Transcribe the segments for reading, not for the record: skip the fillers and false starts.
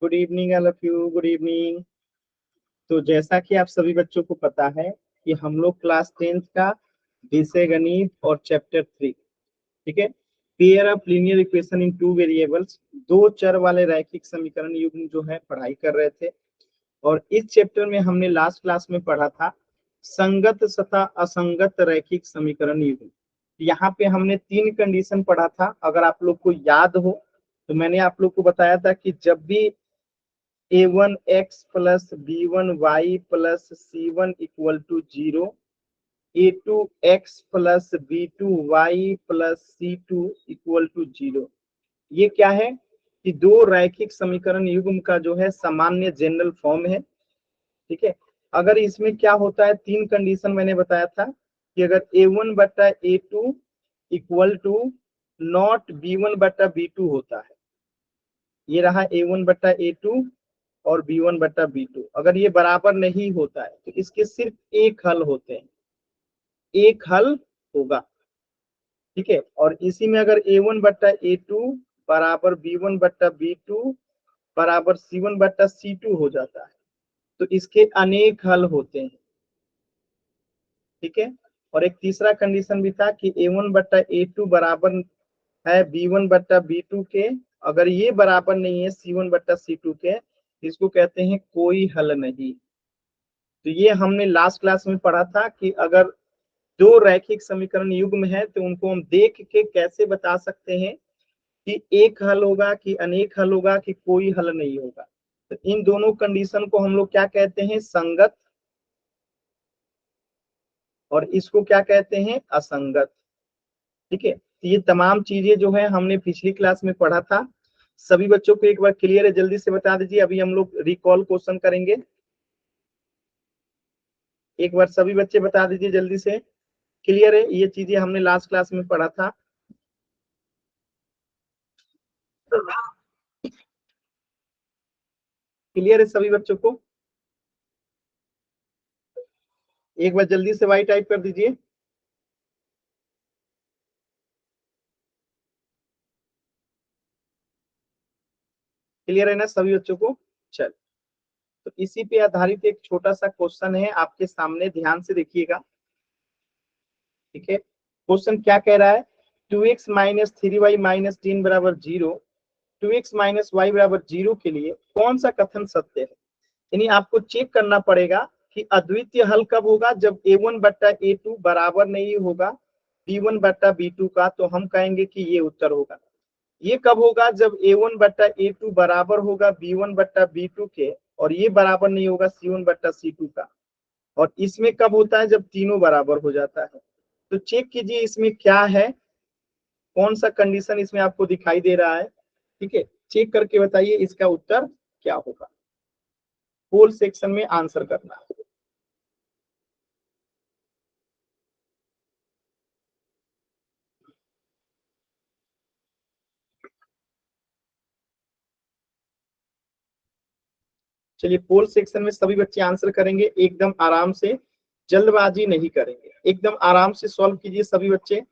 Good evening all of you, good evening. तो जैसा कि आप सभी बच्चों को पता है कि हम लोग क्लास 10th का विषय गणित और चैप्टर 3, ठीक है, pair of linear equation in two variables, दो चर वाले रैखिक समीकरण युग्म जो है पढ़ाई कर रहे थे। और इस चैप्टर में हमने लास्ट क्लास में पढ़ा था संगत तथा असंगत रैखिक समीकरण युग्म। यहाँ पे हमने तीन कंडीशन पढ़ा था। अगर आप लोग को याद हो तो मैंने आप लोग को बताया था कि जब भी a1x plus b1y plus c1 equal to 0, a2x plus b2y plus c2 equal to 0, ये क्या है कि दो रैखिक समीकरण युग्म का जो है सामान्य जनरल फॉर्म है। ठीक है, अगर इसमें क्या होता है, तीन कंडीशन मैंने बताया था कि अगर a1 बटा a2 equal to not b1 बटा b2 होता है, ये रहा a1 बटा a2 और b1 बटा b2, अगर ये बराबर नहीं होता है तो इसके सिर्फ एक हल होते हैं, एक हल होगा। ठीक है, और इसी में अगर a1 बटा a2 बराबर b1 बटा b2 बराबर c1 बटा c2 हो जाता है तो इसके अनेक हल होते हैं। ठीक है, और एक तीसरा कंडीशन भी था कि a1 बटा a2 बराबर है b1 बटा b2 के, अगर ये बराबर नहीं है c1 बटा c2 के, इसको कहते हैं कोई हल नहीं। तो ये हमने लास्ट क्लास में पढ़ा था कि अगर दो रैखिक समीकरण युग्म है तो उनको हम देख के कैसे बता सकते हैं कि एक हल होगा कि अनेक हल होगा कि कोई हल नहीं होगा। तो इन दोनों कंडीशन को हम लोग क्या कहते हैं, संगत, और इसको क्या कहते हैं, असंगत। ठीक है, तो ये तमाम चीजें जो है हमने पिछली क्लास में पढ़ा था। सभी बच्चों को एक बार क्लियर है, जल्दी से बता दीजिए। अभी हम लोग रिकॉल क्वेश्चन करेंगे, एक बार सभी बच्चे बता दीजिए जल्दी से। क्लियर है, ये चीजें हमने लास्ट क्लास में पढ़ा था। क्लियर है सभी बच्चों को? एक बार जल्दी से वाई टाइप कर दीजिए। क्लियर है ना सभी बच्चों को? चल, तो इसी पे आधारित एक छोटा सा क्वेश्चन है आपके सामने, ध्यान से देखिएगा। ठीक है, क्वेश्चन क्या कह रहा है, 2x माइनस 3y माइनस 10 बराबर 0, 2x माइनस वाई बराबर 0 के लिए कौन सा कथन सत्य है। यानी आपको चेक करना पड़ेगा कि अद्वितीय हल कब होगा, जब a1 बट्टा a2 बराबर नहीं होगा b1 बट्टा b2 का, तो हम कहेंगे कि ये उत्तर होगा। ये कब होगा, जब a1 बट्टा a2 बराबर होगा b1 बट्टा b2 के, और ये बराबर नहीं होगा c1 बट्टा c2 का। और इसमें कब होता है, जब तीनों बराबर हो जाता है। तो चेक कीजिए इसमें क्या है, कौन सा कंडीशन इसमें आपको दिखाई दे रहा है। ठीक है, चेक करके बताइए इसका उत्तर क्या होगा। पोल सेक्शन में आंसर करना है। चलिए, पोल सेक्शन में सभी बच्चे आंसर करेंगे एकदम आराम से, जल्दबाजी नहीं करेंगे, एकदम आराम से सॉल्व कीजिए सभी बच्चे।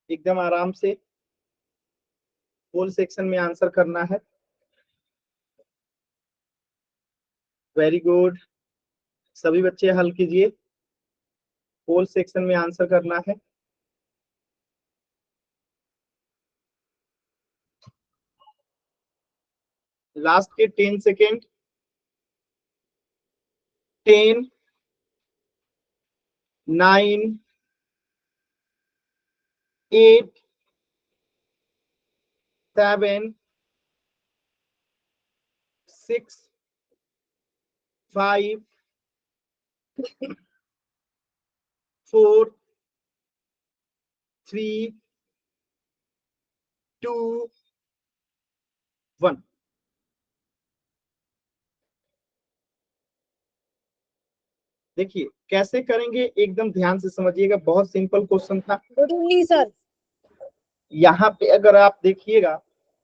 एकदम आराम से होल सेक्शन में आंसर करना है। वेरी गुड, सभी बच्चे हल कीजिए, होल सेक्शन में आंसर करना है। लास्ट के 10 सेकेंड। 10, 9, 8, 7, 6, 5, 4, 3, 2, 1। देखिए कैसे करेंगे, एकदम ध्यान से समझिएगा, बहुत सिंपल क्वेश्चन था। Good evening sir. यहाँ पे अगर आप देखिएगा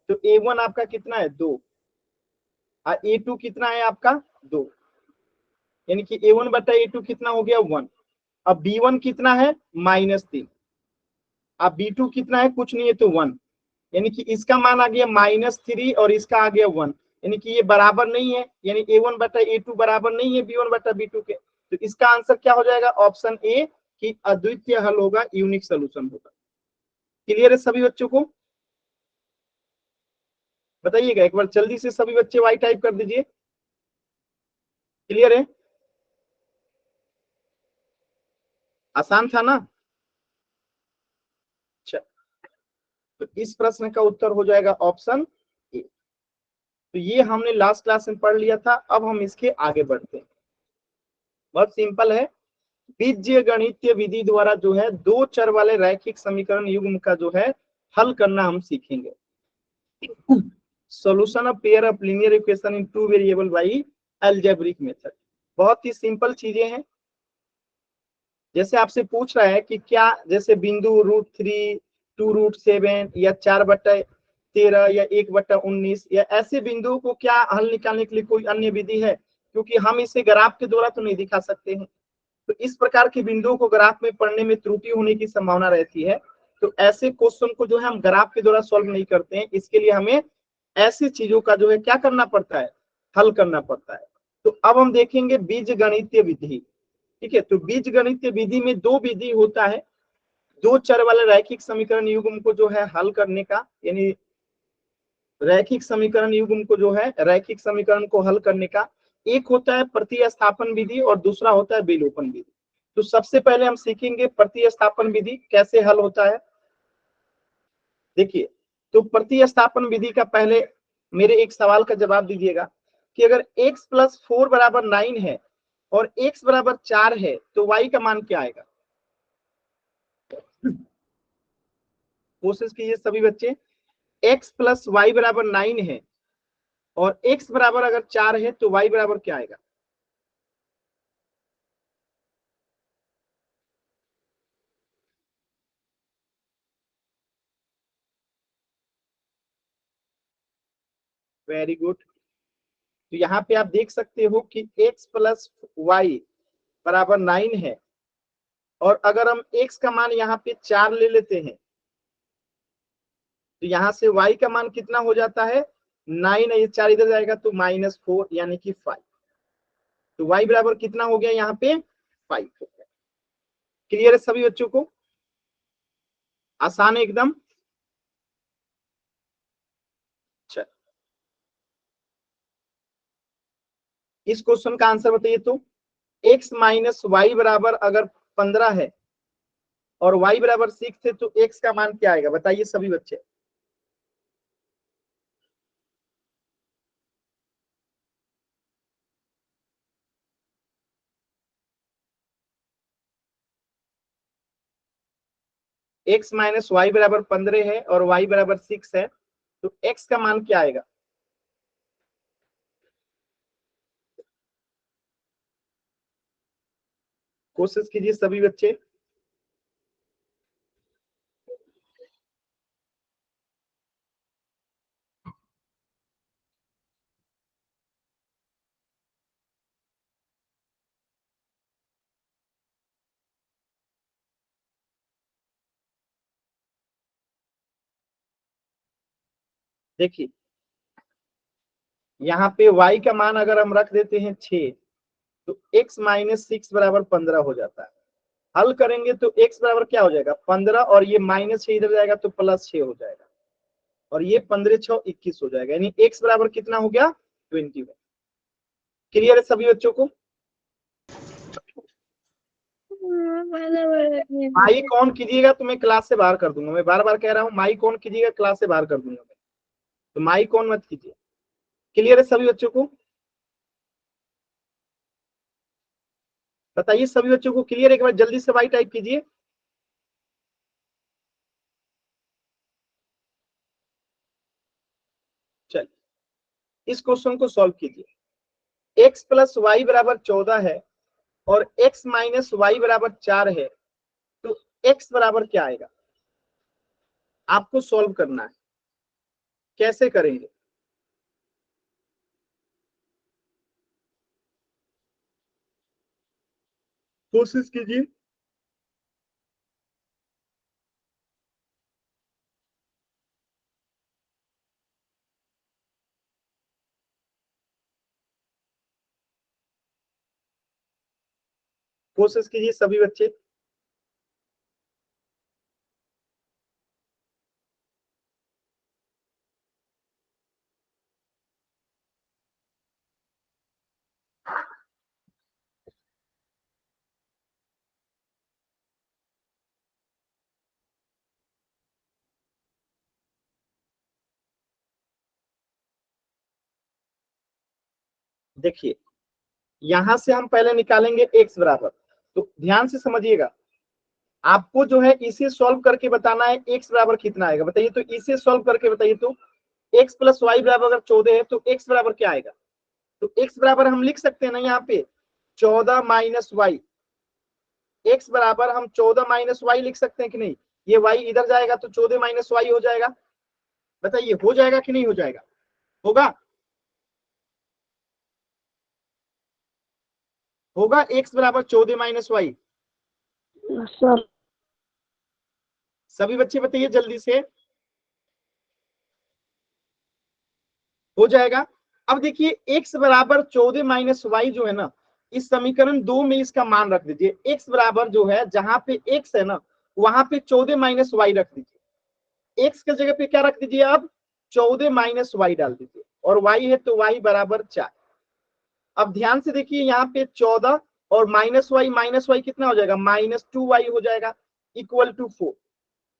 तो A1 आपका कितना है 2, और A2 कितना है आपका 2, यानी कि A1 बटा A2 कितना हो गया 1। अब B1 कितना है -3, अब B2 कितना है कुछ नहीं है तो 1, यानी कि इसका मान आ गया -3 और इसका आ गया 1, यानी कि ये बराबर नहीं है, यानी A1 बटा A2 बराबर नहीं है B1 बटा B2 के। तो इसका आंसर क्या हो जाएगा, ऑप्शन ए कि अद्वितीय हल होगा, यूनिक सोल्यूशन होगा। क्लियर है सभी बच्चों को? बताइएगा एक बार जल्दी से, सभी बच्चे वाई टाइप कर दीजिए। क्लियर है? आसान था ना? अच्छा, तो इस प्रश्न का उत्तर हो जाएगा ऑप्शन ए। तो ये हमने लास्ट क्लास में पढ़ लिया था, अब हम इसके आगे बढ़ते हैं। बहुत सिंपल है, बीजीय गणितीय विधि द्वारा जो है दो चर वाले रैखिक समीकरण युग्म का जो है हल करना हम सीखेंगे। Solution of pair of linear equation in two variable by algebraic method. बहुत ही सिंपल चीजें हैं। जैसे आपसे पूछ रहा है कि क्या, जैसे बिंदु √3, 2√7 या 4/13 या 1/19 या ऐसे बिंदुओं को क्या हल निकालने के लिए कोई अन्य विधि है, क्योंकि हम इसे ग्राफ के द्वारा तो नहीं दिखा सकते हैं। तो इस प्रकार के बिंदुओं को ग्राफ में पढ़ने में त्रुटि होने की संभावना रहती है। तो ऐसे क्वेश्चन को जो है हम ग्राफ के द्वारा सॉल्व नहीं करते हैं, इसके लिए हमें ऐसी चीजों का जो है क्या करना पड़ता है, हल करना पड़ता है। तो अब हम देखेंगे बीज गणितीय विधि। ठीक है, तो बीज गणितीय विधि में दो विधि होता है, दो चर वाले रैखिक समीकरण युग्म को जो है हल करने का, यानी रैखिक समीकरण युग्म को जो है रैखिक समीकरण को हल करने का। एक होता है प्रतिस्थापन विधि और दूसरा होता है विलोपन विधि। तो सबसे पहले हम सीखेंगे प्रतिस्थापन विधि कैसे हल होता है। देखिए, तो प्रतिस्थापन विधि का पहले मेरे एक सवाल का जवाब दीजिएगा कि अगर x + 4 = 9 है और x = 4 है तो y का मान क्या आएगा? कोशिश कीजिए सभी बच्चे। x + y = 9 है और x बराबर अगर 4 है तो y बराबर क्या आएगा? Very good. तो यहाँ पे आप देख सकते हो कि x + y = 9 है, और अगर हम x का मान यहाँ पे 4 ले लेते हैं तो यहाँ से y का मान कितना हो जाता है 9, ये 4 इधर जाएगा तो -4 यानी कि 5। तो y बराबर कितना हो गया यहाँ पे 5 हो गया। क्लियर है सभी बच्चों को? आसान है एकदम। अच्छा, इस क्वेश्चन का आंसर बताइए तो। x - y बराबर अगर 15 है और y बराबर 6 है तो x का मान क्या आएगा, बताइए सभी बच्चे। x - y बराबर 15 है और y बराबर 6 है तो x का मान क्या आएगा? कोशिश कीजिए सभी बच्चे। देखिए यहाँ पे y का मान अगर हम रख देते हैं 6, तो x माइनस 6 बराबर 15 हो जाता है। हल करेंगे तो x बराबर क्या हो जाएगा 15, और ये माइनस 6 इधर जाएगा तो प्लस 6 हो जाएगा, और ये 15 6 21 हो जाएगा, यानी x बराबर कितना हो गया 21। क्लियर है सभी बच्चों को? माइक ऑन कीजिएगा तो मैं क्लास से बाहर कर दूंगा, मैं बार बार कह रहा हूँ माइक ऑन कीजिएगा, क्लास से बाहर कर दूंगा मैं, तो माइक ऑन मत कीजिए। क्लियर है सभी बच्चों को? बताइए सभी बच्चों को क्लियर? एक बार जल्दी से वाई टाइप कीजिए। चलिए इस क्वेश्चन को सॉल्व कीजिए। x प्लस वाई बराबर 14 है और x माइनस वाई बराबर 4 है, तो x बराबर क्या आएगा? आपको सॉल्व करना है। कैसे करेंगे? कोशिश कीजिए। कोशिश कीजिए सभी बच्चे। देखिए यहां से हम पहले निकालेंगे x बराबर, तो ध्यान से समझिएगा, आपको जो है इसे सॉल्व करके बताना है x बराबर कितना आएगा। बताइए तो, इसे सॉल्व करके बताइए तो, x प्लस वाई बराबर अगर 14 है तो x बराबर क्या आएगा? तो x बराबर हम लिख सकते हैं ना यहाँ पे 14 माइनस वाई, x बराबर हम 14 माइनस वाई लिख सकते हैं कि नहीं? ये y इधर जाएगा तो 14 माइनस वाई हो जाएगा। बताइए हो जाएगा कि नहीं हो जाएगा? होगा? होगा x बराबर 14 माइनस वाई? सर सभी बच्चे बताइए जल्दी से। हो जाएगा। अब देखिए x बराबर 14 माइनस वाई जो है ना, इस समीकरण 2 में इसका मान रख दीजिए। x बराबर जो है, जहां पे x है ना वहां पे 14 माइनस वाई रख दीजिए। x की जगह पे क्या रख दीजिए? अब 14 माइनस वाई डाल दीजिए, और y है तो y बराबर 4। अब ध्यान से देखिए यहाँ पे 14 और माइनस वाई कितना हो जाएगा? माइनस 2y हो जाएगा, इक्वल टू 4।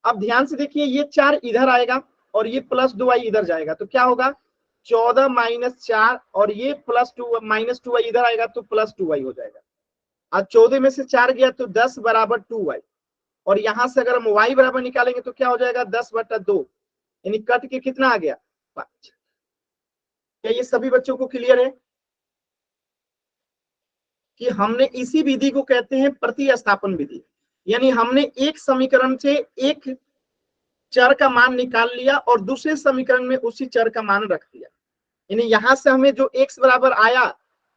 अब ध्यान से देखिए ये 4 इधर आएगा और ये प्लस 2y इधर जाएगा, तो क्या होगा 14 माइनस 4, और ये प्लस 2 माइनस 2y इधर आएगा तो प्लस 2y हो जाएगा। अब 14 में से 4 गया तो 10 बराबर 2y, और यहां से अगर हम y बराबर निकालेंगे तो क्या हो जाएगा 10/2, यानी कट के कितना आ गया 5। क्या ये सभी बच्चों को क्लियर है कि हमने इसी विधि को कहते हैं प्रतिस्थापन विधि? यानी हमने एक समीकरण से एक चर का मान निकाल लिया और दूसरे समीकरण में उसी चर का मान रख दिया, यानी यहां से हमें जो x बराबर आया,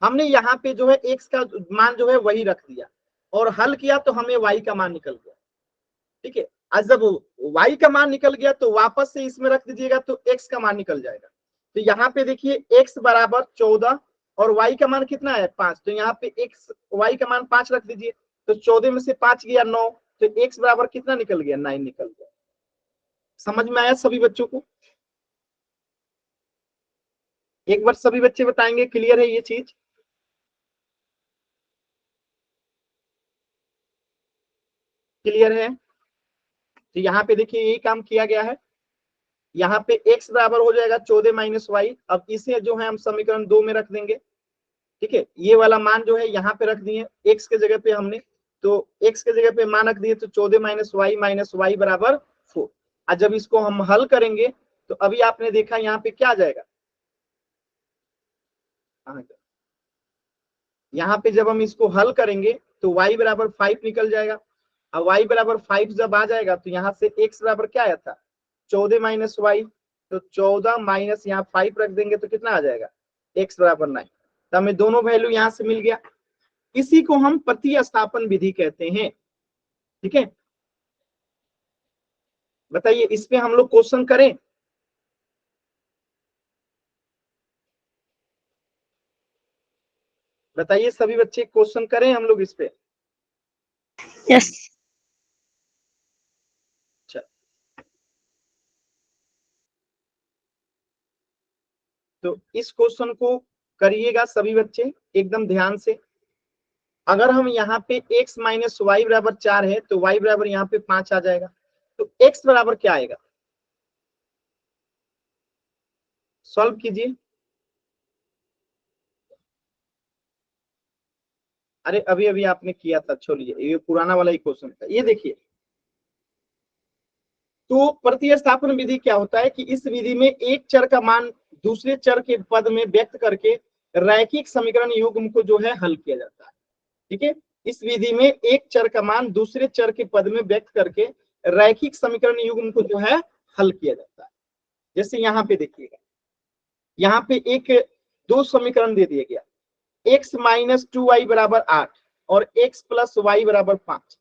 हमने यहाँ पे जो है x का मान जो है वही रख दिया, और हल किया तो हमें y का मान निकल गया। ठीक है, आज जब y का मान निकल गया तो वापस से इसमें रख दीजिएगा तो x का मान निकल जाएगा। तो यहाँ पे देखिए x बराबर 14 और y का मान कितना है 5, तो यहाँ पे x y का मान 5 रख दीजिए, तो 14 में से 5 गया 9, तो x बराबर कितना निकल गया 9 निकल गया। समझ में आया सभी बच्चों को? एक बार सभी बच्चे बताएंगे क्लियर है ये चीज? क्लियर है? तो यहाँ पे देखिए यही काम किया गया है। यहाँ पे x बराबर हो जाएगा 14 माइनस वाई। अब इसे जो है हम समीकरण 2 में रख देंगे। ठीक है, ये वाला मान जो है यहाँ पे रख दिए x के जगह पे हमने, तो x के जगह पे मान रख दिए, तो 14 माइनस वाई बराबर 4। और जब इसको हम हल करेंगे तो अभी आपने देखा यहाँ पे क्या आ जाएगा, यहाँ पे जब हम इसको हल करेंगे तो y बराबर 5 निकल जाएगा। अब y बराबर 5 जब आ जाएगा तो यहाँ से x बराबर क्या आया था 14 माइनस वाई, तो 14 माइनस यहाँ 5 रख देंगे तो कितना आ जाएगा x बराबर 9। तो हमें दोनों वैल्यू यहाँ से मिल गया। इसी को हम प्रतिस्थापन विधि कहते हैं। ठीक है, बताइए इस पे हम लोग क्वेश्चन करें? बताइए सभी बच्चे, क्वेश्चन करें हम लोग इस पे। यस। तो इस क्वेश्चन को करिएगा सभी बच्चे एकदम ध्यान से। अगर हम यहाँ पे x माइनस वाई बराबर 4 है तो y बराबर यहाँ पे 5 आ जाएगा। तो x बराबर क्या आएगा, सॉल्व कीजिए। अरे अभी अभी आपने किया था, छोड़िए, ये पुराना वाला ही क्वेश्चन था। ये देखिए, तो प्रतिस्थापन विधि क्या होता है कि इस विधि में एक चर का मान दूसरे चर के पद में व्यक्त करके रैखिक समीकरण युग्म को जो है हल किया जाता है। ठीक है, इस विधि में एक चर का मान दूसरे चर के पद में व्यक्त करके रैखिक समीकरण युग्म को जो है हल किया जाता है। जैसे यहाँ पे देखिएगा, यहाँ पे एक दो समीकरण दे दिया गया, x माइनस 2y बराबर 8 और x प्लस वाई बराबर 5।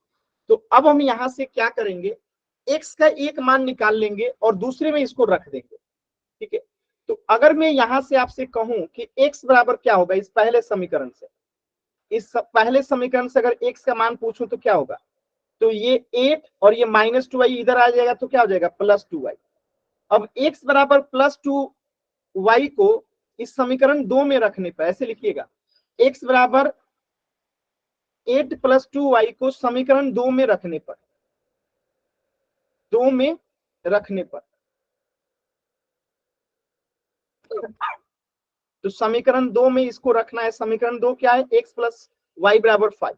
तो अब हम यहाँ से क्या करेंगे, x का एक मान निकाल लेंगे और दूसरे में इसको रख देंगे। ठीक है, तो अगर मैं यहाँ से आपसे कहूं कि x बराबर क्या होगा, इस पहले समीकरण से, इस पहले समीकरण से अगर x का मान पूछूं तो क्या होगा, तो ये 8 और ये माइनस 2y इधर आ जाएगा तो क्या हो जाएगा, प्लस 2y। अब x बराबर प्लस 2y को इस समीकरण 2 में रखने पर ऐसे लिखिएगा, x बराबर 8 प्लस 2y को समीकरण 2 में रखने पर, 2 में रखने पर, तो समीकरण 2 में इसको रखना है। समीकरण 2 क्या है, x प्लस वाई बराबर 5।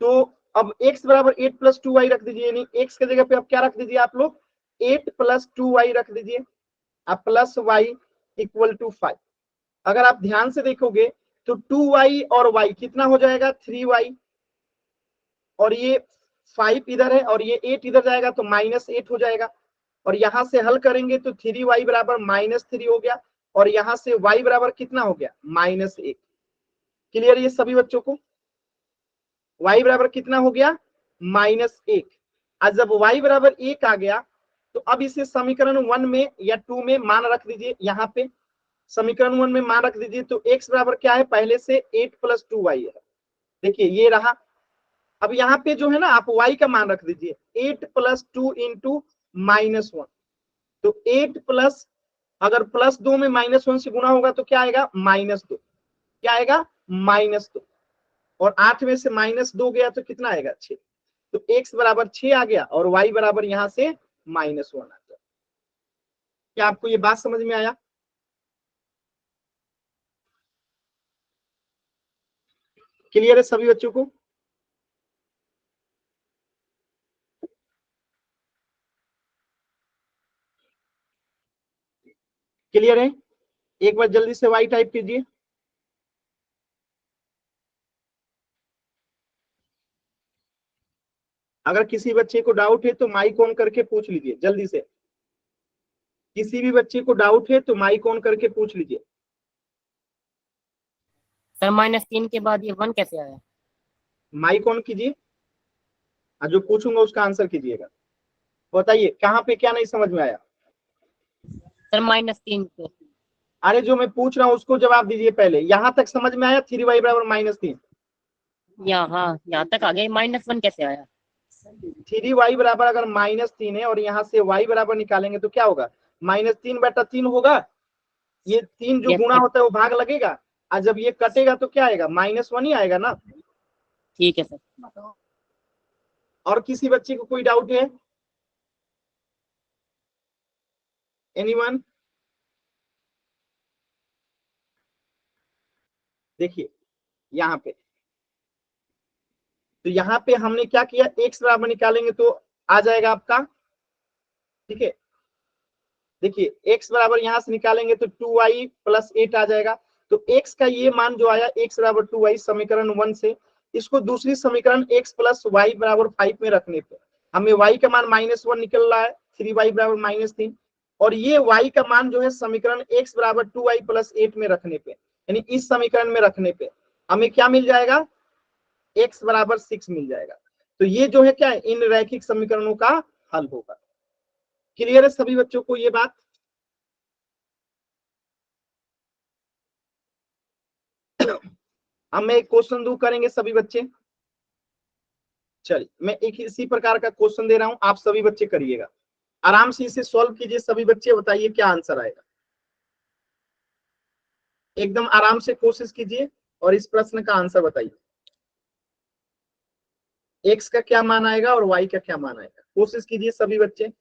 तो अब x बराबर 8 प्लस 2y रख दीजिए, यानी x के जगह पे अब क्या रख दीजिए आप लोग, 8 प्लस 2y रख दीजिए, अब प्लस y इक्वल टू 5। अगर आप ध्यान से देखोगे तो 2y और y कितना हो जाएगा, 3y, और ये 5 इधर है और ये 8 इधर जाएगा तो -8 हो जाएगा। और यहां से हल करेंगे तो 3y बराबर -3 हो गया, और यहां से y बराबर कितना हो गया, -1। क्लियर ये सभी बच्चों को, y बराबर कितना हो गया, -1। आज जब y बराबर 1 आ गया तो अब इसे समीकरण 1 में या 2 में मान रख दीजिए। यहाँ पे समीकरण 1 में मान रख दीजिए तो x बराबर क्या है, पहले से 8 प्लस 2y है। देखिए ये रहा। अब यहाँ पे जो है ना, आप y का मान रख दीजिए, 8 प्लस 2 इंटू -1। तो 8 प्लस, अगर प्लस 2 में -1 से गुना होगा तो क्या आएगा, -2। क्या आएगा, -2। और 8 में से -2 गया तो कितना आएगा, 6। तो x बराबर 6 आ गया और y बराबर यहां से -1 आ गया। क्या आपको ये बात समझ में आया? क्लियर है सभी बच्चों को? क्लियर है? एक बार जल्दी से y टाइप कीजिए। अगर किसी बच्चे को डाउट है तो माइक ऑन करके पूछ लीजिए जल्दी से। किसी भी बच्चे को डाउट है तो माइक ऑन करके पूछ लीजिए। सर -3 के बाद ये 1 कैसे आया? माइक ऑन कीजिए और जो पूछूंगा उसका आंसर कीजिएगा। बताइए कहाँ पे क्या नहीं समझ में आया? सर -3 पे। अरे जो मैं पूछ रहा हूँ उसको जवाब दीजिए पहले। यहाँ तक समझ में आया, 3y बराबर -3? यहाँ तक आ गया, -1 कैसे आया? 3y बराबर अगर -3 है और यहाँ से y बराबर निकालेंगे तो क्या होगा, -3/3 होगा। ये 3 जो यस गुणा सर। होता है वो भाग लगेगा, और जब ये कटेगा तो क्या आएगा, -1 ही आएगा ना। ठीक है सर। और किसी बच्चे को कोई डाउट है? एनीवन? देखिए यहाँ पे, तो यहाँ पे हमने क्या किया, x बराबर निकालेंगे तो आ जाएगा आपका, ठीक है। देखिए x बराबर यहाँ से निकालेंगे तो 2y प्लस 8 आ जाएगा। तो x का ये मान जो आया, x बराबर 2y समीकरण 1 से, इसको दूसरी समीकरण x प्लस वाई बराबर 5 में रखने पे हमें y का मान -1 निकल रहा है, 3y बराबर -3। और ये y का मान जो है समीकरण x बराबर 2y प्लस 8 में रखने पे, यानी इस समीकरण में रखने पे हमें क्या मिल जाएगा, x बराबर 6 मिल जाएगा। तो ये जो है क्या है, इन रैखिक समीकरणों का हल होगा। क्लियर है सभी बच्चों को ये बात? अब मैं एक क्वेश्चन दूं, करेंगे सभी बच्चे। चलिए मैं एक इसी प्रकार का क्वेश्चन दे रहा हूं, आप सभी बच्चे करिएगा, आराम से इसे सॉल्व कीजिए सभी बच्चे, बताइए क्या आंसर आएगा। एकदम आराम से कोशिश कीजिए और इस प्रश्न का आंसर बताइए। एक्स का क्या मान आएगा और वाई का क्या मान आएगा, कोशिश कीजिए सभी बच्चे।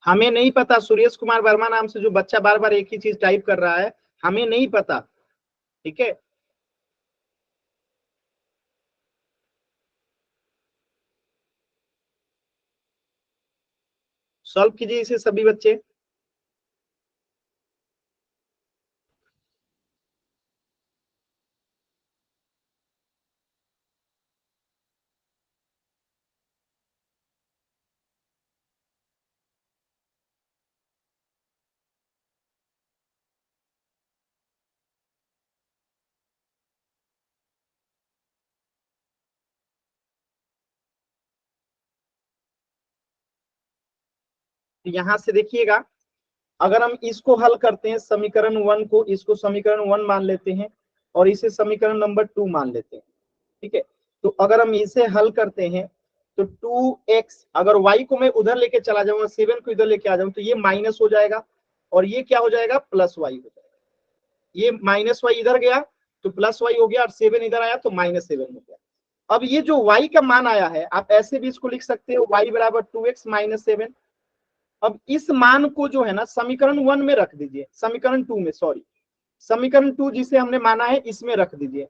हमें नहीं पता, सुरेश कुमार वर्मा नाम से जो बच्चा बार बार एक ही चीज टाइप कर रहा है, हमें नहीं पता, ठीक है। सॉल्व कीजिए इसे सभी बच्चे। यहां से देखिएगा, अगर हम इसको हल करते हैं समीकरण 1 को, इसको समीकरण 1 मान लेते हैं और इसे समीकरण नंबर 2 मान लेते हैं, ठीक है। तो अगर हम इसे हल करते हैं तो 2x, अगर y को मैं उधर लेके चला जाऊंगा, 7 को इधर लेके आ जाऊं, तो ये माइनस हो जाएगा और ये क्या हो जाएगा, प्लस y हो जाएगा। ये माइनस y इधर गया तो प्लस y हो गया और 7 इधर आया तो माइनस 7 हो गया। अब ये जो y का मान आया है, आप ऐसे भी इसको लिख सकते हो, y बराबर 2x माइनस 7। अब इस मान को जो है ना समीकरण 1 में रख दीजिए, समीकरण 2 में, सॉरी, समीकरण 2 जिसे हमने माना है इसमें रख दीजिए।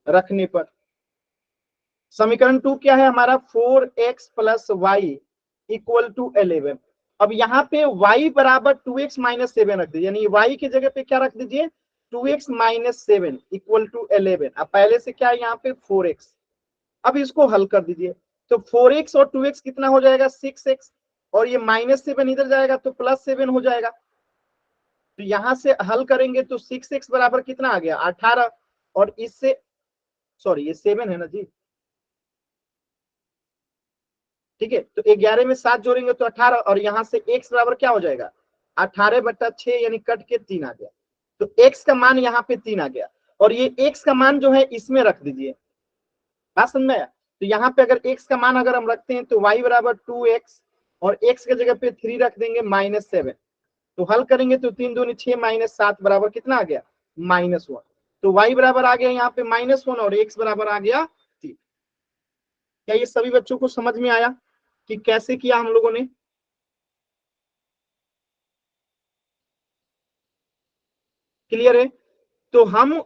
रखने पर समीकरण 2 क्या है हमारा, 4x plus Y equal to 11। अब यहाँ पे y बराबर 2x माइनस 7 रख दीजिए, यानी y की जगह पे क्या रख दीजिए, 2x माइनस 7 इक्वल टू 11। अब पहले से क्या है यहाँ पे 4x। अब इसको हल कर दीजिए, तो 4x और 2x कितना हो जाएगा, 6x, और ये माइनस 7 इधर जाएगा तो प्लस 7 हो जाएगा। तो यहां से हल करेंगे तो 6x बराबर कितना आ गया, 18, और इससे, सॉरी ये 7 है ना जी, ठीक है। तो 11 में 7 जोड़ेंगे तो 18, और यहां से x बराबर क्या हो जाएगा, 18/6, यानी कट के 3 आ गया। तो x का मान यहाँ पे 3 आ गया, और ये x का मान जो है इसमें रख दीजिए, बात समझ में आया। तो यहाँ पे अगर x का मान अगर हम रखते हैं तो y बराबर 2x, और x के जगह पे 3 रख देंगे -7। तो हल करेंगे तो 3 दूनी 6 माइनस 7 बराबर कितना आ गया, -1। तो y बराबर आ गया यहाँ पे -1 और x बराबर आ गया 3। क्या ये सभी बच्चों को समझ में आया कि कैसे किया हम लोगों ने? क्लियर है? तो हम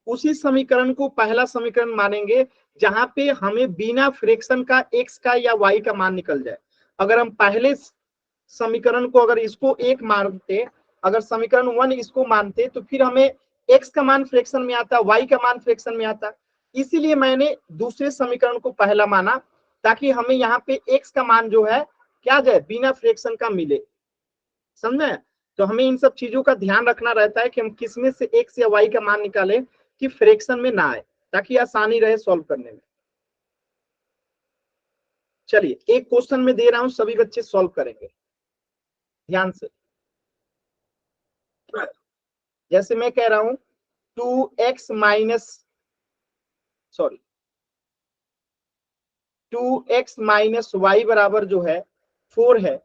उसी समीकरण को पहला समीकरण मानेंगे जहां पे हमें बिना फ्रैक्शन का x का या y का मान निकल जाए। अगर हम पहले समीकरण को अगर इसको 1 मानते, अगर समीकरण 1 इसको मानते, तो फिर हमें x का मान फ्रैक्शन में आता, y का मान फ्रैक्शन में आता। इसीलिए मैंने दूसरे समीकरण को पहला माना, ताकि हमें यहाँ पे x का मान जो है क्या जाए, बिना फ्रैक्शन का मिले। समझे? तो हमें इन सब चीजों का ध्यान रखना रहता है कि हम किसमें से x या y का मान निकालें कि फ्रैक्शन में ना आए, ताकि आसानी रहे सॉल्व करने में। चलिए एक क्वेश्चन में दे रहा हूं, सभी बच्चे सॉल्व करेंगे ध्यान से। जैसे मैं कह रहा हूं 2x minus, sorry 2x minus Y बराबर जो है 4 है,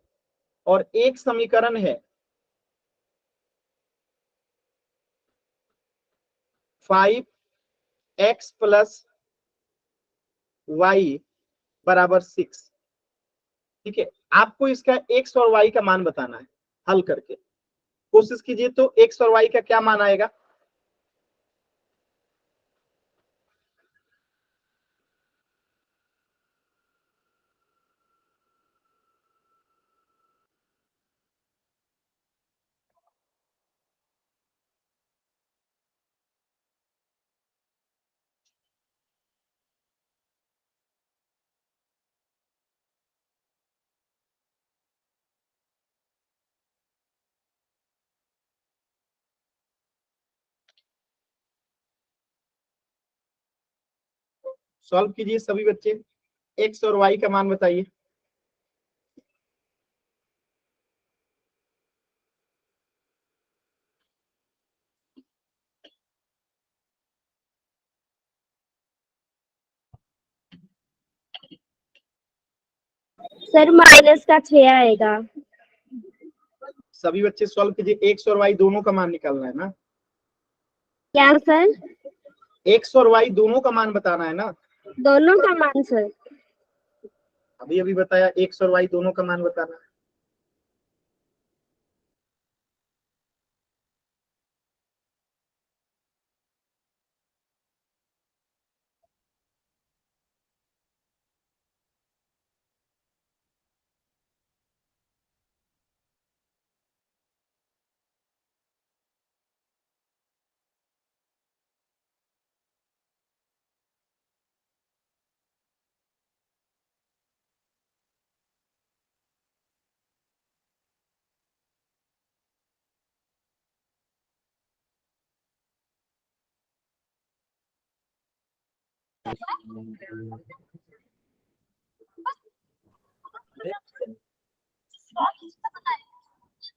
और एक समीकरण है 5x प्लस वाई बराबर 6, ठीक है। आपको इसका x और y का मान बताना है, हल करके कोशिश कीजिए। तो x और y का क्या मान आएगा, सॉल्व कीजिए सभी बच्चे, एक्स और वाई का मान बताइए। सर माइनस का 6 आएगा। सभी बच्चे सॉल्व कीजिए, एक्स और वाई दोनों का मान निकालना है ना, क्या सर? एक्स और वाई दोनों का मान बताना है ना। दोनों का मान सर। अभी अभी बताया, एक्स और वाई दोनों का मान बताना है।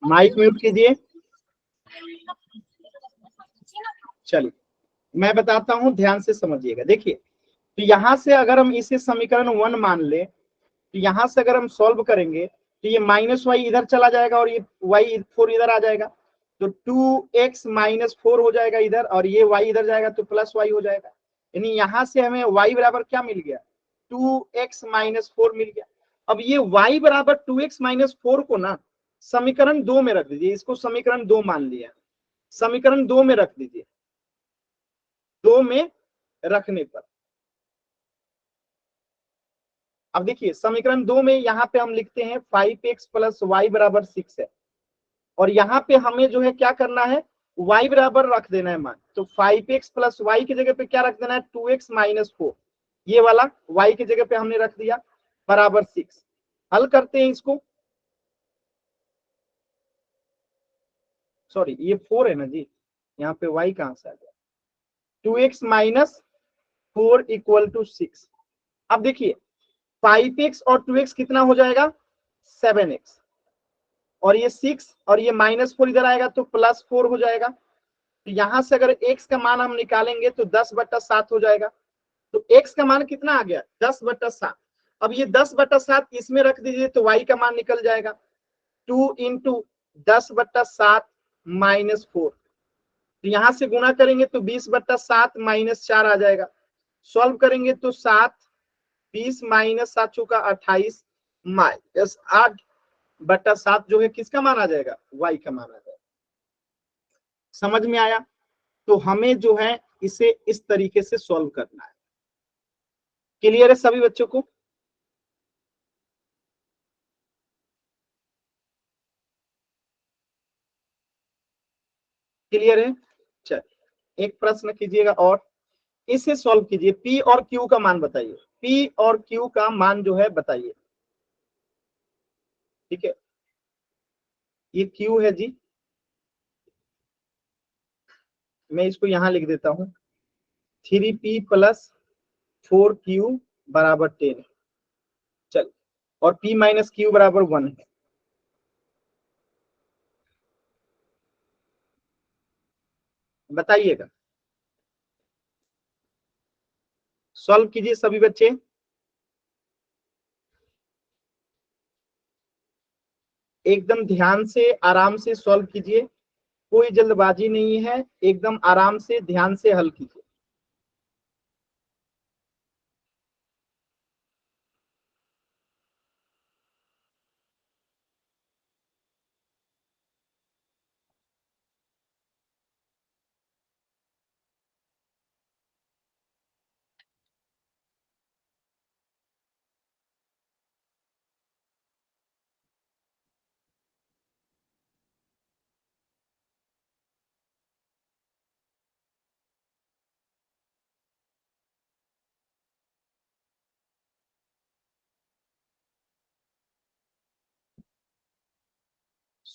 माइक म्यूट कीजिए। चलिए मैं बताता हूं, ध्यान से समझिएगा। देखिए, तो यहां से अगर हम इसे समीकरण 1 मान ले, तो यहां से अगर हम सॉल्व करेंगे तो ये माइनस वाई इधर चला जाएगा और ये वाई 4 इधर आ जाएगा, तो 2x माइनस 4 हो जाएगा इधर, और ये y इधर जाएगा तो प्लस वाई हो जाएगा। यानी यहां से हमें y बराबर क्या मिल गया, 2x माइनस 4 मिल गया। अब ये y बराबर 2x माइनस 4 को ना समीकरण 2 में रख दीजिए, इसको समीकरण 2 मान लिया, समीकरण 2 में रख दीजिए। 2 में रखने पर अब देखिए, समीकरण 2 में यहाँ पे हम लिखते हैं 5x प्लस वाई बराबर 6 है, और यहाँ पे हमें जो है क्या करना है, y बराबर रख देना है मान। तो 5x प्लस वाई की जगह पे क्या रख देना है, 2x माइनस 4, ये वाला y की जगह पे हमने रख दिया बराबर 6। हल करते हैं इसको, सॉरी ये 4 है ना जी, यहाँ पे y कहां से आ गया, 2x माइनस 4 इक्वल टू 6। अब देखिए 5x और 2x कितना हो जाएगा, 7x, और ये 6 और ये माइनस 4 इधर आएगा तो प्लस 4 हो जाएगा। तो यहां से अगर x का मान हम निकालेंगे तो 10/7 हो जाएगा। तो x का मान कितना आ गया, 10/7। अब ये 10/7 इसमें रख दीजिए तो y का मान निकल जाएगा 2 इंटू 10/7 माइनस 4। तो यहां से गुणा करेंगे तो 20/7 माइनस 4 आ जाएगा। सॉल्व करेंगे तो 7, 20 माइनस 7 चौका 28 माइनस 8/7 जो है किसका मान आ जाएगा, y का मान आ जाएगा। समझ में आया? तो हमें जो है इसे इस तरीके से सॉल्व करना है। क्लियर है सभी बच्चों को? क्लियर है? चलिए एक प्रश्न कीजिएगा और इसे सॉल्व कीजिए। P और Q का मान बताइए, P और Q का मान जो है बताइए। ठीक है, ये Q है जी, मैं इसको यहां लिख देता हूं, 3P प्लस 4Q बराबर 10। चल, और P माइनस Q बराबर 1 है। बताइएगा, सॉल्व कीजिए सभी बच्चे। एकदम ध्यान से आराम से सॉल्व कीजिए, कोई जल्दबाजी नहीं है, एकदम आराम से ध्यान से हल कीजिए।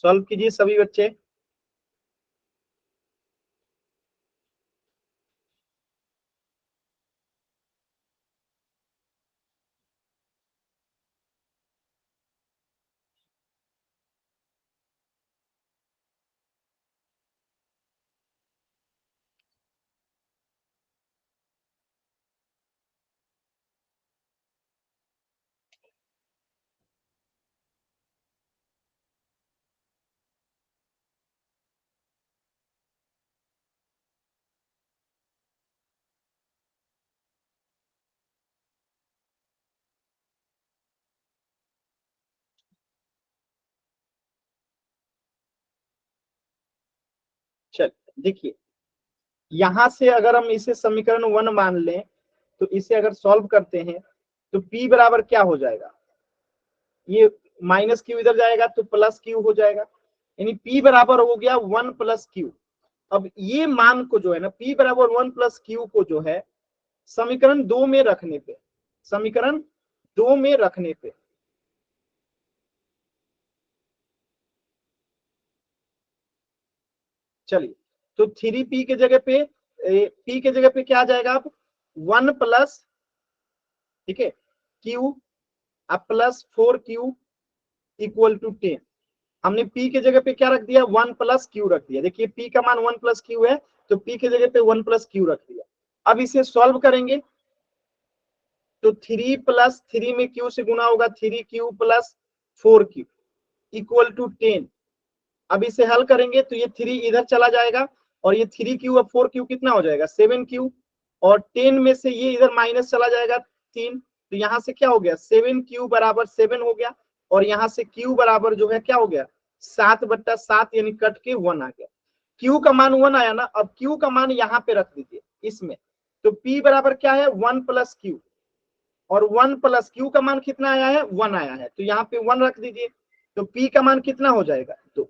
सॉल्व कीजिए सभी बच्चे। देखिए यहां से अगर हम इसे समीकरण 1 मान लें तो इसे अगर सॉल्व करते हैं तो p बराबर क्या हो जाएगा, ये माइनस क्यू इधर जाएगा तो प्लस क्यू हो जाएगा, यानी p बराबर हो गया 1 प्लस क्यू। अब ये मान को जो है ना p बराबर 1 प्लस क्यू को जो है समीकरण 2 में रखने पे, समीकरण 2 में रखने पे चलिए तो 3p के जगह पे p के जगह पे क्या आ जाएगा, अब 1 प्लस, ठीक है, q अब प्लस 4q इक्वल टू 10। हमने p के जगह पे क्या रख दिया, 1 प्लस q रख दिया। देखिए p का मान 1 प्लस q है तो p के जगह पे 1 प्लस q रख दिया। अब इसे सॉल्व करेंगे तो 3 प्लस 3 में q से गुना होगा, 3q plus 4q equal to 10। अब इसे हल करेंगे तो ये 3 इधर चला जाएगा और ये 3q और 4q कितना हो जाएगा 7q, और 10 में से ये इधर माइनस चला जाएगा 3, तो यहाँ से क्या हो गया 7q बराबर 7 हो गया, और यहाँ से q बराबर जो है क्या हो गया 7/7, यानी कट के 1 आ गया। q का मान 1 आया ना, अब q का मान यहाँ पे रख दीजिए इसमें, तो p बराबर क्या है 1 प्लस q, और 1 प्लस q का मान कितना आया है 1 आया है, तो यहाँ पे 1 रख दीजिए, तो p का मान कितना हो जाएगा 2।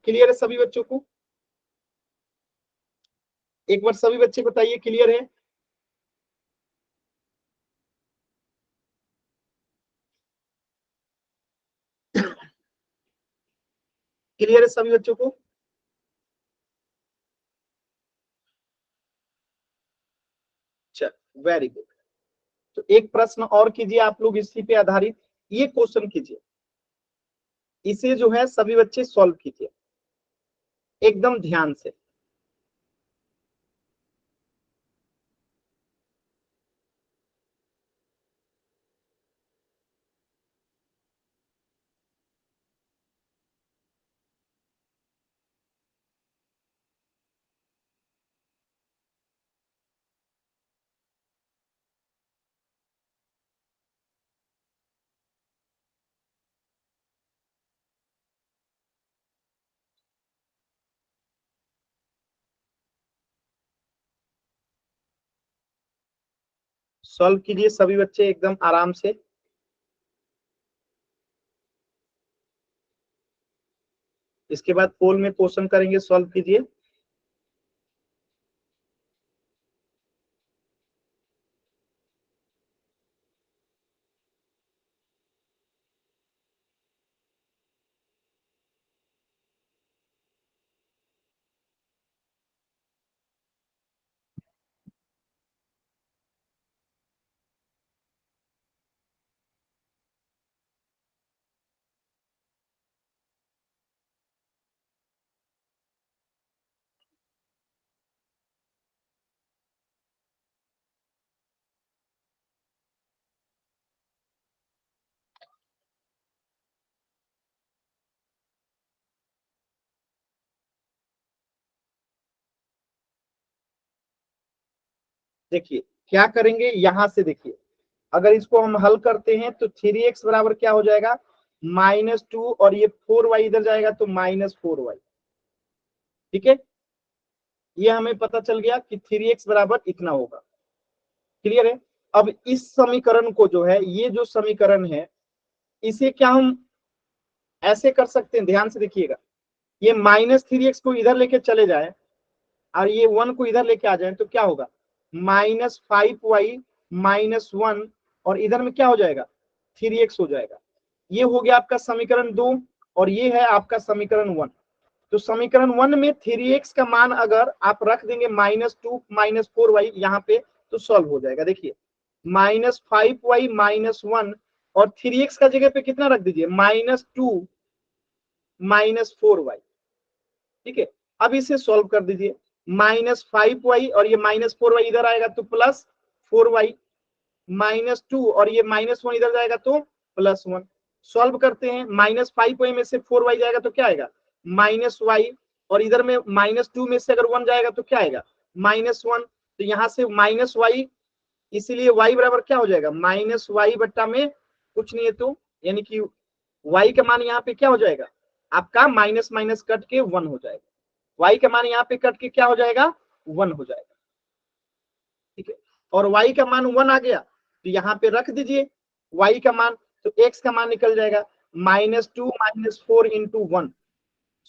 क्लियर है सभी बच्चों को, एक बार सभी बच्चे बताइए क्लियर है। क्लियर है सभी बच्चों को, चल वेरी गुड। तो एक प्रश्न और कीजिए आप लोग इसी पे आधारित, ये क्वेश्चन कीजिए, इसे जो है सभी बच्चे सॉल्व कीजिए एकदम ध्यान से। सॉल्व कीजिए सभी बच्चे एकदम आराम से। इसके बाद पोल में क्वेश्चन करेंगे, सॉल्व कीजिए। देखिए क्या करेंगे, यहां से देखिए अगर इसको हम हल करते हैं तो 3x बराबर क्या हो जाएगा -2, और ये 4y इधर जाएगा तो -4y, ठीक है, ये हमें पता चल गया कि 3x बराबर इतना होगा। क्लियर है। अब इस समीकरण को जो है, ये जो समीकरण है इसे क्या हम ऐसे कर सकते हैं, ध्यान से देखिएगा, ये -3x को इधर लेके चले जाए और ये 1 को इधर लेके आ जाए तो क्या होगा -5y -1, और इधर में क्या हो जाएगा 3x हो जाएगा। ये हो गया आपका समीकरण 2, और ये है आपका समीकरण 1। तो समीकरण 1 में 3x का मान अगर आप रख देंगे -2 -4y यहाँ पे तो सॉल्व हो जाएगा। देखिए -5y -1, और 3x का जगह पे कितना रख दीजिए -2 -4y, ठीक है। अब इसे सॉल्व कर दीजिए, -5y और ये -4y इधर आएगा तो +4y, -2 और ये -1 इधर जाएगा तो +1। सॉल्व करते हैं, -5y में से 4y जाएगा तो क्या आएगा -y, और इधर में -2 में से अगर 1 जाएगा तो क्या आएगा -1, तो यहाँ से -y, इसीलिए y बराबर क्या हो जाएगा -y बट्टा में कुछ नहीं है तो, यानी कि y का मान यहाँ पे क्या हो जाएगा आपका माइनस माइनस कट के 1 हो जाएगा। y का मान यहाँ पे कट के क्या हो जाएगा, 1 हो जाएगा, ठीक है। और y का मान 1 आ गया तो यहाँ पे रख दीजिए y का मान, तो x का मान निकल जाएगा -2 -4 इंटू 1।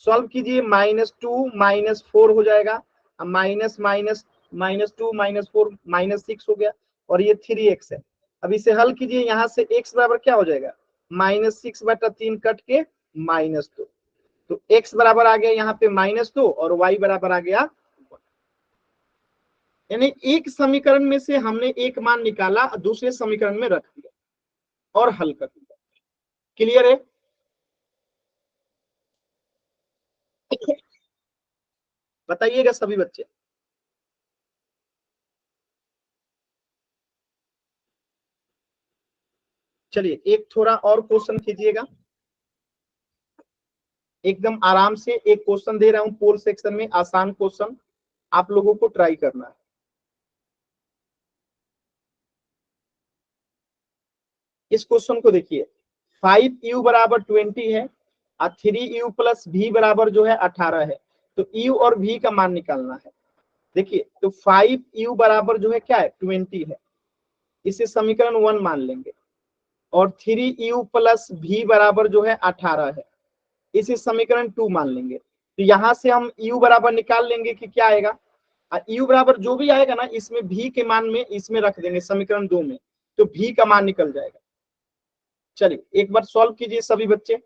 सॉल्व कीजिए, -2 -4 हो जाएगा, माइनस माइनस -2 -4 -6 हो गया, और ये 3x है। अब इसे हल कीजिए, यहाँ से x बराबर क्या हो जाएगा, -6/3 कट के -2, तो x बराबर आ गया यहाँ पे -2 और y बराबर आ गया 1। यानी एक समीकरण में से हमने एक मान निकाला, दूसरे समीकरण में रख दिया और हल कर दिया। क्लियर है? बताइएगा सभी बच्चे। चलिए एक थोड़ा और क्वेश्चन कीजिएगा, एकदम आराम से एक क्वेश्चन दे रहा हूं पोल सेक्शन में, आसान क्वेश्चन, आप लोगों को ट्राई करना है। इस क्वेश्चन को देखिए, 5u बराबर 20 है और 3u प्लस v बराबर जो है 18 है, तो u और v का मान निकालना है। देखिए तो 5u बराबर जो है क्या है, 20 है, इसे समीकरण 1 मान लेंगे, और 3u प्लस v बराबर जो है 18 है, इसे समीकरण 2 मान लेंगे। तो यहां से हम u बराबर निकाल लेंगे कि क्या आएगा, u बराबर जो भी आएगा ना, इसमें v के मान में इसमें रख देंगे समीकरण 2 में, तो v का मान निकल जाएगा। चलिए एक बार सॉल्व कीजिए सभी बच्चे।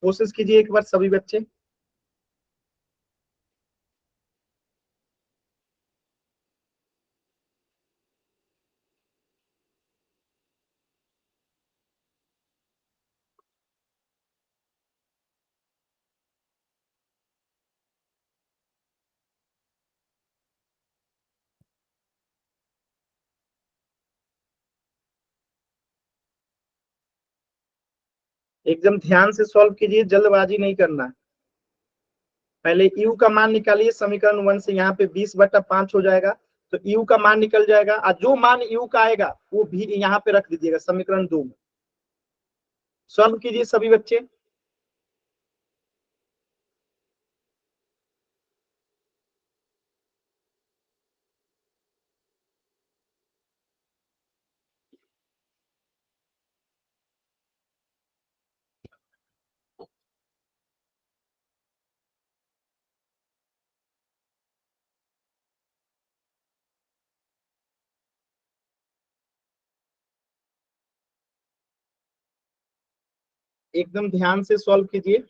कोशिश कीजिए एक बार सभी बच्चे। एकदम ध्यान से सॉल्व कीजिए, जल्दबाजी नहीं करना है। पहले u का मान निकालिए समीकरण 1 से, यहाँ पे 20/5 हो जाएगा, तो u का मान निकल जाएगा, और जो मान u का आएगा वो भी यहाँ पे रख दीजिएगा समीकरण 2 में। सॉल्व कीजिए सभी बच्चे। एकदम ध्यान से सॉल्व कीजिए।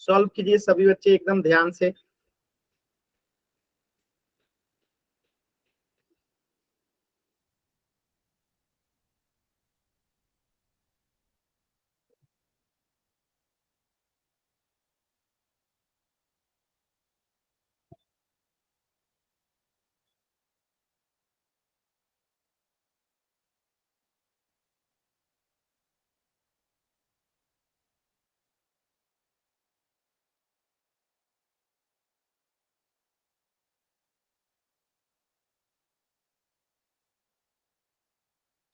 सॉल्व कीजिए सभी बच्चे एकदम ध्यान से।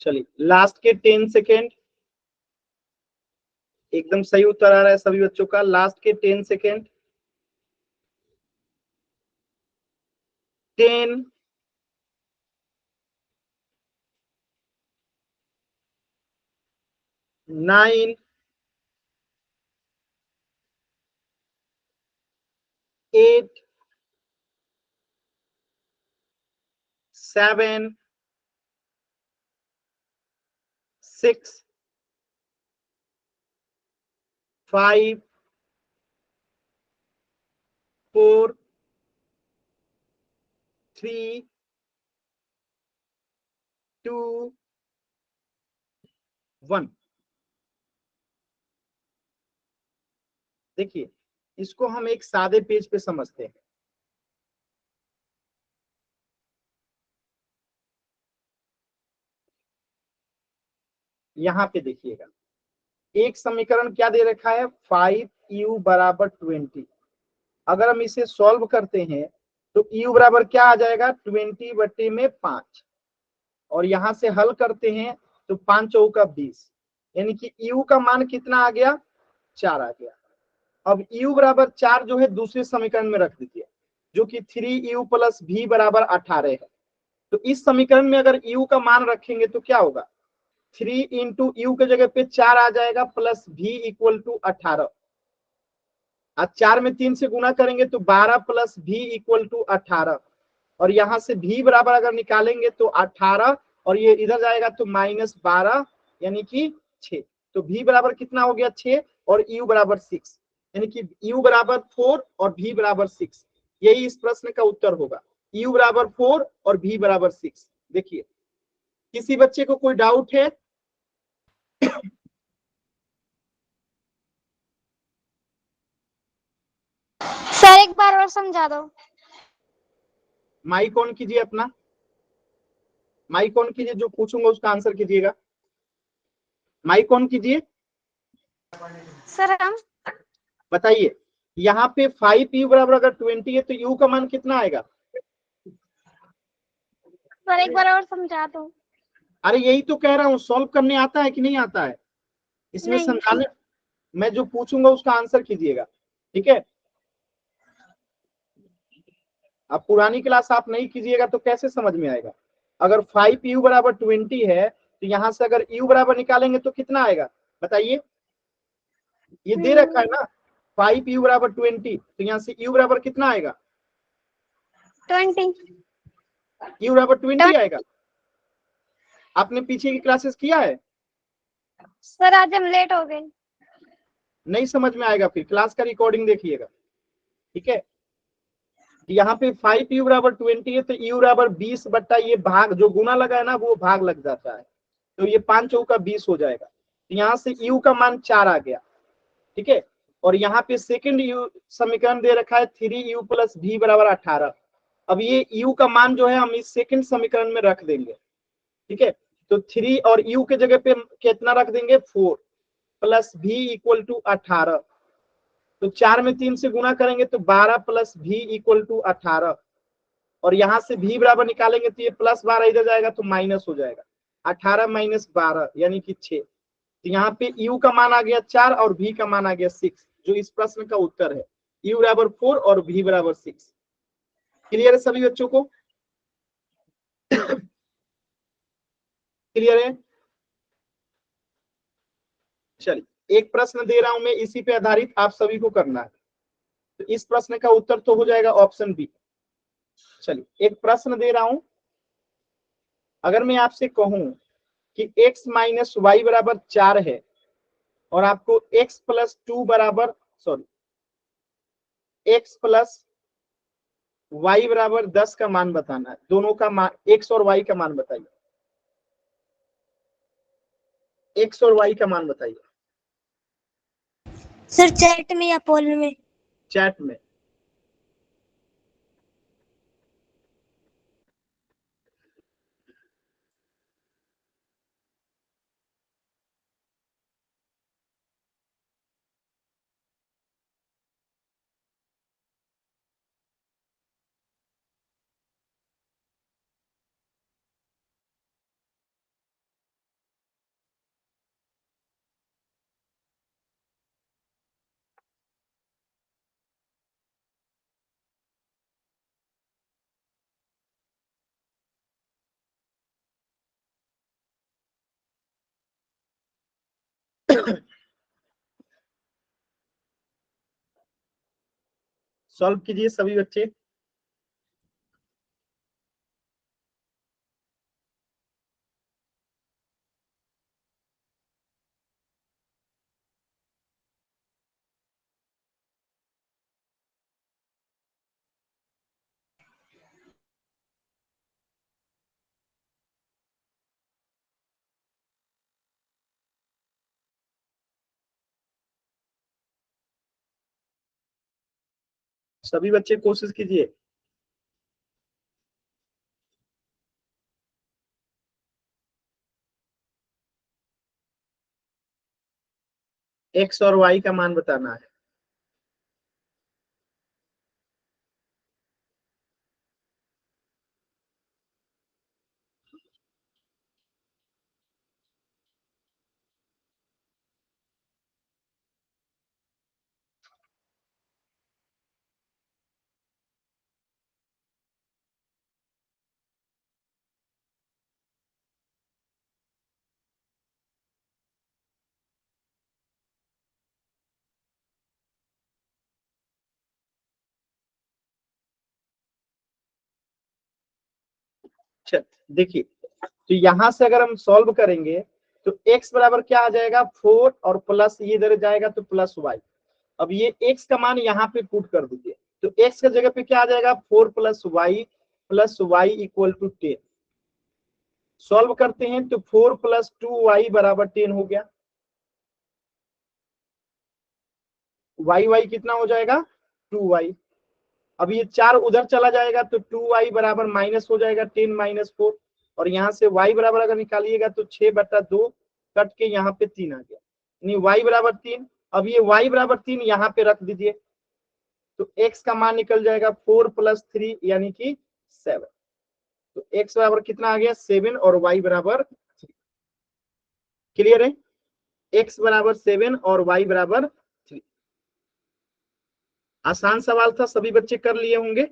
चलिए लास्ट के 10 सेकेंड, एकदम सही उत्तर आ रहा है सभी बच्चों का, लास्ट के 10 सेकेंड। 10, 9, 8, 7, 6, 5, 4, 3, 2, 1। देखिए, इसको हम एक सादे पेज पे समझते हैं। यहां पे देखिएगा, एक समीकरण क्या दे रखा है, 5u बराबर 20। अगर हम इसे सॉल्व करते हैं तो u बराबर क्या आ जाएगा, 20 बटे में 5, और यहां से हल करते हैं तो 5 चौका 20, यानी कि u का मान कितना आ गया, 4 आ गया। अब u बराबर 4 जो है दूसरे समीकरण में रख दीजिए, जो कि 3u प्लस v बराबर 18 है। तो इस समीकरण में अगर u का मान रखेंगे तो क्या होगा, 3 इंटू यू के जगह पे 4 आ जाएगा, प्लस v इक्वल टू 18। आज 4 में 3 से गुना करेंगे तो 12 प्लस v इक्वल टू 18, और यहां से v बराबर अगर निकालेंगे तो 18, और ये इधर जाएगा तो -12 यानी कि 6। तो v बराबर कितना हो गया, 6, और u बराबर 6, यानी कि u बराबर 4 और v बराबर 6। यही इस प्रश्न का उत्तर होगा, u बराबर 4 और v बराबर 6। देखिए, किसी बच्चे को कोई डाउट है? सर एक बार और समझा दो। माइक ऑन कीजिए अपना, माइक ऑन कीजिए, जो पूछूंगा उसका आंसर कीजिएगा। माइक ऑन कीजिए, सर हम बताइए। यहाँ पे 5u बराबर अगर 20 है तो u का मान कितना आएगा? सर एक बार और समझा दो। अरे यही तो कह रहा हूँ, सॉल्व करने आता है कि नहीं आता है? इसमें नहीं। समझाने, मैं जो पूछूंगा उसका आंसर कीजिएगा, ठीक है? अब पुरानी क्लास आप नहीं कीजिएगा तो कैसे समझ में आएगा? अगर 5u बराबर 20 है तो यहाँ से अगर u बराबर निकालेंगे तो कितना आएगा, बताइए? ये दे रखा है ना, 5u बराबर 20, तो यहाँ से u बराबर कितना आएगा, 20। u बराबर 20 आएगा। आपने पीछे की क्लासेस किया है? सर आज हम लेट हो गए। नहीं समझ में आएगा, फिर क्लास का रिकॉर्डिंग देखिएगा, ठीक है? यहाँ पे 5u बराबर 20 है तो u बराबर 20 बट्टा ये भाग जो गुना लगा है ना वो भाग लग जाता है, तो ये 5 चौका 20 हो जाएगा। तो यहाँ से u का मान 4 आ गया, ठीक है? और यहाँ पे सेकंड u समीकरण दे रखा है 3u प्लस v बराबर 18। अब ये u का मान जो है हम इस सेकंड समीकरण में रख देंगे, ठीक है? तो 3 और u के जगह पे कितना रख देंगे, 4 प्लस v इक्वल टू 18। तो 4 में 3 से गुना करेंगे तो 12 प्लस v इक्वल टू 18, और यहां से v बराबर निकालेंगे तो ये प्लस 12 इधर जाएगा तो माइनस हो जाएगा, 18 माइनस 12 यानी कि 6। तो यहाँ पे u का मान आ गया 4 और v का मान आ गया 6, जो इस प्रश्न का उत्तर है, u बराबर 4 और v बराबर 6। क्लियर है सभी बच्चों को? क्लियर है? चलिए, एक प्रश्न दे रहा हूं मैं, इसी पे आधारित आप सभी को करना है। तो इस प्रश्न का उत्तर तो हो जाएगा ऑप्शन बी। चलिए, एक प्रश्न दे रहा हूं, अगर मैं आपसे कहूं कि x माइनस वाई बराबर 4 है, और आपको x प्लस 2 बराबर, सॉरी, x प्लस y बराबर 10 का मान बताना है, दोनों का मान, x और y का मान बताइए, x और y का मान बताइए सर चैट में या पोल में? चैट में। सॉल्व कीजिए सभी बच्चे। सभी बच्चे कोशिश कीजिए। एक्स और वाई का मान बताना है। अच्छा देखिए, तो यहां से अगर हम सॉल्व करेंगे तो x बराबर क्या आ जाएगा 4 और प्लस ये इधर जाएगा तो प्लस y। अब ये x का मान यहाँ पे पुट कर दीजिए, तो x की जगह पे क्या आ जाएगा 4 plus y equal to 10। Solve करते हैं तो 4 प्लस 2y बराबर 10 हो गया। y कितना हो जाएगा 2y। अब ये 4 उधर चला जाएगा तो 2y बराबर माइनस हो जाएगा 10 माइनस 4। और यहाँ से y बराबर अगर निकालिएगा तो 6/2 कट के यहाँ पे 3 आ गया, यानी y बराबर 3। अब ये y बराबर 3 यहाँ पे रख दीजिए तो x का मान निकल जाएगा 4 प्लस 3 यानी कि 7। तो x बराबर कितना आ गया 7 और y बराबर 3। क्लियर है? x बराबर 7 और y बराबर 3। आसान सवाल था, सभी बच्चे कर लिए होंगे।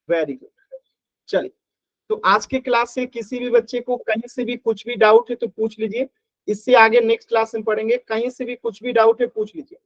Very good. चलिए, तो आज के क्लास से किसी भी बच्चे को कहीं से भी कुछ भी डाउट है तो पूछ लीजिए। इससे आगे नेक्स्ट क्लास में पढ़ेंगे, कहीं से भी कुछ भी डाउट है पूछ लीजिए।